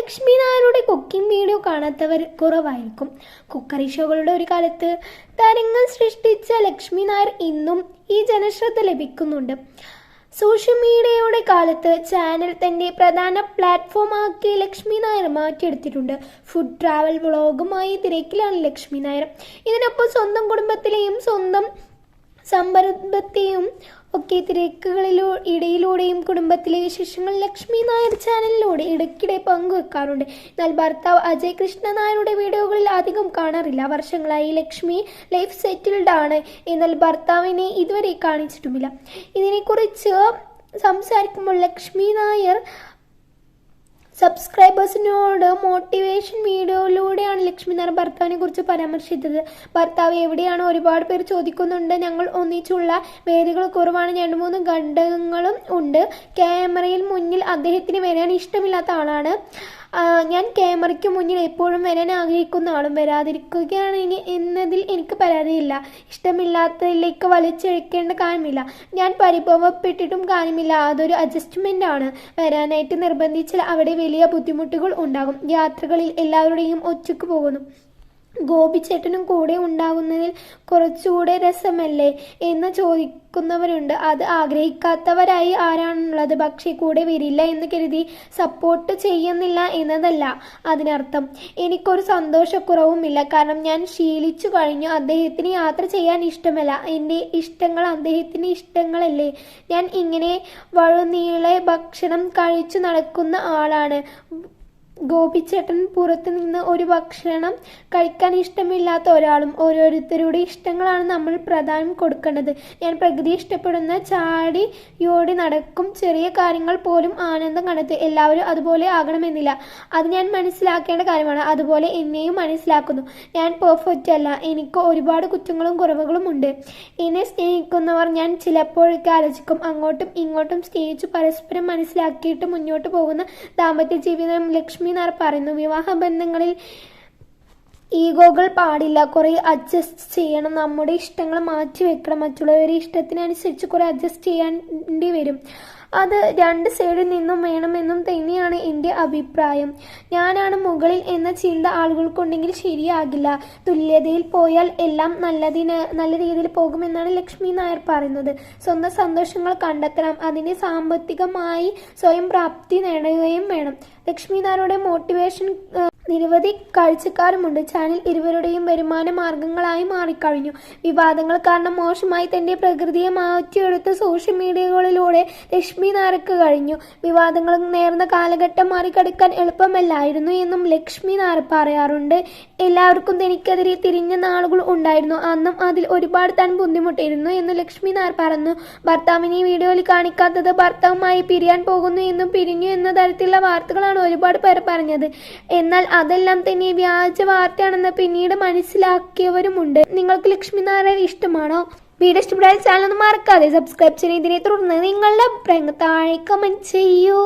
ലക്ഷ്മി നായരുടെ cooking video കാണാത്തവർ കുറവായിരിക്കും. കുക്കറി ഷോകളുടെ ഒരു കാലത്ത് തരംഗം സൃഷ്ടിച്ച ലക്ഷ്മി നായർ ഇന്നും ഈ ജനശ്രദ്ധ ലഭിക്കുന്നുണ്ട്. സോഷ്യൽ മീഡിയയുടെ കാലത്ത് ചാനൽ തന്റെ പ്രധാന പ്ലാറ്റ്ഫോം ആക്കി ലക്ഷ്മി നായർ മാറ്റിയെടുത്തിട്ടുണ്ട്. ഫുഡ് ട്രാവൽ വ്ളോഗുമായി തിരക്കിലാണ് ലക്ഷ്മി നായർ. ഇതിനൊപ്പം സ്വന്തം കുടുംബത്തിലെയും സ്വന്തം സംരംഭത്തെയും ഒക്കെ ഇടയിലൂടെയും കുടുംബത്തിലെ വിശേഷങ്ങൾ ലക്ഷ്മി നായർ ചാനലിലൂടെ ഇടയ്ക്കിടെ പങ്കുവെക്കാറുണ്ട്. എന്നാൽ ഭർത്താവ് അജയ് കൃഷ്ണ നായരുടെ വീഡിയോകളിൽ അധികം കാണാറില്ല. വർഷങ്ങളായി ലക്ഷ്മി ലൈഫ് സെറ്റിൽഡ് ആണ്. എന്നാൽ ഭർത്താവിനെ ഇതുവരെ കാണിച്ചിട്ടുമില്ല. ഇതിനെക്കുറിച്ച് സംസാരിക്കുമ്പോൾ ലക്ഷ്മി നായർ സബ്സ്ക്രൈബേഴ്സിനോട് മോട്ടിവേഷൻ വീഡിയോയിലൂടെയാണ് ലക്ഷ്മി നായർ ഭർത്താവിനെ കുറിച്ച് പരാമർശിച്ചത്. ഭർത്താവ് എവിടെയാണ്? ഒരുപാട് പേർ ചോദിക്കുന്നുണ്ട്. ഞങ്ങൾ ഒന്നിച്ചുള്ള വേദികൾ കുറവാണ്. 2-3 ഘടകങ്ങളും ഉണ്ട്. ക്യാമറയിൽ മുന്നിൽ അദ്ദേഹത്തിന് വരാൻ ഇഷ്ടമില്ലാത്ത ആളാണ് ഞാൻ. ക്യാമറയ്ക്ക് മുന്നിൽ എപ്പോഴും വരാൻ ആഗ്രഹിക്കുന്ന ആളും. വരാതിരിക്കുകയാണ് എന്നതിൽ എനിക്ക് പരാതിയില്ല. ഇഷ്ടമില്ലാത്തതിലേക്ക് വലിച്ചഴിക്കേണ്ട കാര്യമില്ല. ഞാൻ പരിഭവപ്പെട്ടിട്ടും കാര്യമില്ല. അതൊരു അഡ്ജസ്റ്റ്മെന്റ് ആണ്. വരാനായിട്ട് നിർബന്ധിച്ചാൽ അവിടെ വലിയ ബുദ്ധിമുട്ടുകൾ ഉണ്ടാകും. യാത്രകളിൽ എല്ലാവരുടെയും ഒറ്റയ്ക്ക് പോകുന്നു. ഗോപിച്ചേട്ടനും കൂടെ ഉണ്ടാകുന്നതിൽ കുറച്ചുകൂടെ രസമല്ലേ എന്ന് ചോദിക്കുന്നവരുണ്ട്. അത് ആഗ്രഹിക്കാത്തവരായി ആരാണുള്ളത്? പക്ഷേ കൂടെ വരില്ല എന്ന് കരുതി സപ്പോർട്ട് ചെയ്യുന്നില്ല എന്നതല്ല അതിനർത്ഥം. എനിക്കൊരു സന്തോഷക്കുറവുമില്ല. കാരണം ഞാൻ ശീലിച്ചു കഴിഞ്ഞു. അദ്ദേഹത്തിന് യാത്ര ചെയ്യാൻ ഇഷ്ടമല്ല. എൻ്റെ ഇഷ്ടങ്ങൾ അദ്ദേഹത്തിൻ്റെ ഇഷ്ടങ്ങളല്ലേ. ഞാൻ ഇങ്ങനെ വഴുനീളെ ഭക്ഷണം കഴിച്ചു നടക്കുന്ന ആളാണ്. ഗോപിച്ചേട്ടൻ പുറത്തു നിന്ന് ഒരു ഭക്ഷണം കഴിക്കാൻ ഇഷ്ടമില്ലാത്ത ഒരാളും. ഓരോരുത്തരുടെ ഇഷ്ടങ്ങളാണ് നമ്മൾ പ്രാധാന്യം കൊടുക്കേണ്ടത്. ഞാൻ പ്രകൃതി ഇഷ്ടപ്പെടുന്ന ചാടിയോടി നടക്കും. ചെറിയ കാര്യങ്ങൾ പോലും ആനന്ദം കണ്ടെത്തും. എല്ലാവരും അതുപോലെ ആകണമെന്നില്ല. അത് ഞാൻ മനസ്സിലാക്കേണ്ട കാര്യമാണ്. അതുപോലെ എന്നെയും മനസ്സിലാക്കുന്നു. ഞാൻ പെർഫെക്റ്റ് അല്ല. എനിക്ക് ഒരുപാട് കുറ്റങ്ങളും കുറവുകളും ഉണ്ട്. എന്നെ സ്നേഹിക്കുന്നവർ ഞാൻ ചിലപ്പോഴൊക്കെ ആലോചിക്കും. അങ്ങോട്ടും ഇങ്ങോട്ടും സ്നേഹിച്ചു പരസ്പരം മനസ്സിലാക്കിയിട്ട് മുന്നോട്ട് പോകുന്ന ദാമ്പത്യ ജീവിതം ലക്ഷ്മി നായർ പറയുന്നു. വിവാഹ ബന്ധങ്ങളിൽ ഈഗോകൾ പാടില്ല. കുറെ അഡ്ജസ്റ്റ് ചെയ്യണം. നമ്മുടെ ഇഷ്ടങ്ങൾ മാറ്റി വെക്കണം. മറ്റുള്ളവരുടെ ഇഷ്ടത്തിനനുസരിച്ച് കുറെ അഡ്ജസ്റ്റ് ചെയ്യേണ്ടി വരും. അത് 2 സൈഡിൽ നിന്നും വേണമെന്നും തന്നെയാണ് എൻ്റെ അഭിപ്രായം. ഞാനാണ് മുകളിൽ എന്ന ചിന്ത ആളുകൾക്കുണ്ടെങ്കിൽ ശരിയാകില്ല. തുല്യതയിൽ പോയാൽ എല്ലാം നല്ല രീതിയിൽ പോകുമെന്നാണ് ലക്ഷ്മി നായർ പറയുന്നത്. സ്വന്തം സന്തോഷങ്ങൾ കണ്ടെത്തണം. അതിന് സാമ്പത്തികമായി സ്വയം പ്രാപ്തി നേടുകയും വേണം. ലക്ഷ്മി നായരുടെ മോട്ടിവേഷൻ നിരവധി കാഴ്ചക്കാരുമുണ്ട്. ചാനൽ ഇരുവരുടെയും വരുമാന മാർഗങ്ങളായി മാറിക്കഴിഞ്ഞു. വിവാദങ്ങൾ കാരണം മോശമായി തന്റെ പ്രകൃതിയെ മാറ്റിയെടുത്ത സോഷ്യൽ മീഡിയകളിലൂടെ ലക്ഷ്മി നായർക്ക് കഴിഞ്ഞു. വിവാദങ്ങൾ നേർന്ന കാലഘട്ടം മറികടക്കാൻ എളുപ്പമല്ലായിരുന്നു എന്നും ലക്ഷ്മി നായർ പറയാറുണ്ട്. എല്ലാവർക്കും തനിക്കെതിരെ തിരിഞ്ഞ നാളുകൾ ഉണ്ടായിരുന്നു. അന്നും അതിൽ ഒരുപാട് താൻ ബുദ്ധിമുട്ടിയിരുന്നു എന്ന് ലക്ഷ്മി നായർ പറഞ്ഞു. ഭർത്താവിനെ വീഡിയോയിൽ കാണിക്കാത്തത് ഭർത്താവുമായി പിരിയാൻ പോകുന്നു എന്നും പിരിഞ്ഞു എന്ന തരത്തിലുള്ള വാർത്തകളാണ് ഒരുപാട് പേർ പറഞ്ഞത്. എന്നാൽ അതെല്ലാം തന്നെ വ്യാജ വാർത്തയാണെന്ന് പിന്നീട് മനസ്സിലാക്കിയവരുമുണ്ട്. നിങ്ങൾക്ക് ലക്ഷ്മി നായരെ ഇഷ്ടമാണോ? വീഡിയോ ഇഷ്ടപ്പെട്ടാൽ ചാനൽ ഒന്ന് മറക്കാതെ സബ്സ്ക്രൈബ് ചെയ്യുന്നതിനെ തുടർന്ന് നിങ്ങളുടെ അഭിപ്രായങ്ങൾ താഴെ കമന്റ് ചെയ്യൂ.